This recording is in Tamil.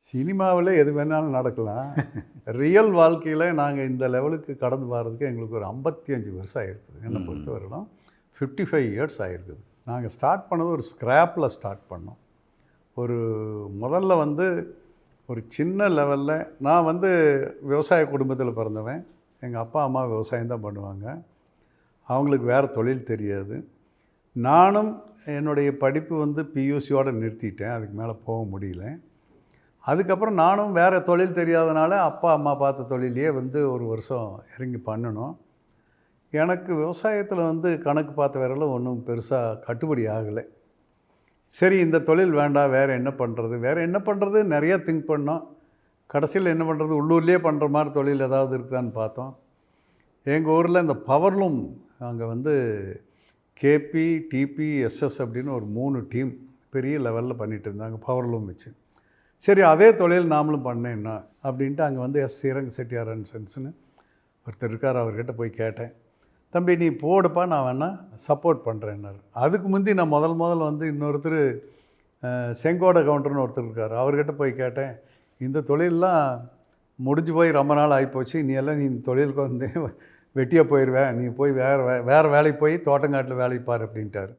சினிமாவில் எது வேணாலும் நடக்கலாம். ரியல் வாழ்க்கையில் நாங்கள் இந்த லெவலுக்கு கடந்து வர்றதுக்கு எங்களுக்கு ஒரு 55 வருஷம் ஆகிருக்குது. என்னை பொறுத்தவரையிலும் 55 இயர்ஸ் ஆகிருக்குது. நாங்கள் ஸ்டார்ட் பண்ணது ஒரு ஸ்க்ராப்பில் ஸ்டார்ட் பண்ணோம். ஒரு முதல்ல வந்து ஒரு சின்ன லெவலில் நான் வந்து விவசாய குடும்பத்தில் பிறந்தவன். எங்கள் அப்பா அம்மா விவசாயம் தான் பண்ணுவாங்க. அவங்களுக்கு வேறு தொழில் தெரியாது. நானும் என்னுடைய படிப்பு வந்து பியூசியோடு நிறுத்திட்டேன். அதுக்கு மேலே போக முடியல. அதுக்கப்புறம் நானும் வேறு தொழில் தெரியாதனால அப்பா அம்மா பார்த்த தொழிலையே வந்து ஒரு வருஷம் இறங்கி பண்ணணும். எனக்கு விவசாயத்தில் வந்து கணக்கு பார்த்த வேறெல்லாம் ஒன்றும் பெருசாக கட்டுப்படி ஆகலை. சரி, இந்த தொழில் வேண்டாம், வேறு என்ன பண்ணுறது நிறையா திங்க் பண்ணோம். கடைசியில் என்ன பண்ணுறது, உள்ளூர்லேயே பண்ணுற மாதிரி தொழில் ஏதாவது இருக்குதான்னு பார்த்தோம். எங்கள் ஊரில் இந்த பவர்லூம் அங்கே வந்து கேபி, டிபி, எஸ்எஸ் அப்படின்னு ஒரு 3 டீம் பெரிய லெவலில் பண்ணிகிட்டு இருந்தாங்க பவர்லூம் வச்சு. சரி, அதே தொழில் நாமளும் பண்ணேன்னா அப்படின்ட்டு அங்கே வந்து ஸ்ரீரங்க செட்டியார் அண்ட் சன்ஸ்னு ஒருத்தர் இருக்கார். அவர்கிட்ட போய் கேட்டேன், தம்பி நீ போடுப்பா, நான் வேணா சப்போர்ட் பண்ணுறேன்னாரு. அதுக்கு முந்தி நான் முதல் வந்து இன்னொருத்தர் செங்கோட கவுண்டர்னு ஒருத்தர் இருக்கார். அவர்கிட்ட போய் கேட்டேன், இந்த தொழிலெலாம் முடிஞ்சு போய் ரொம்ப நாள் ஆகிப்போச்சு, நீ இந்த தொழிலுக்கு வந்து வெட்டியாக போயிடுவேன், நீ போய் வேறு வேலைக்கு போய் தோட்டங்காட்டில் வேலைக்கு பாரு அப்படின்ட்டார்.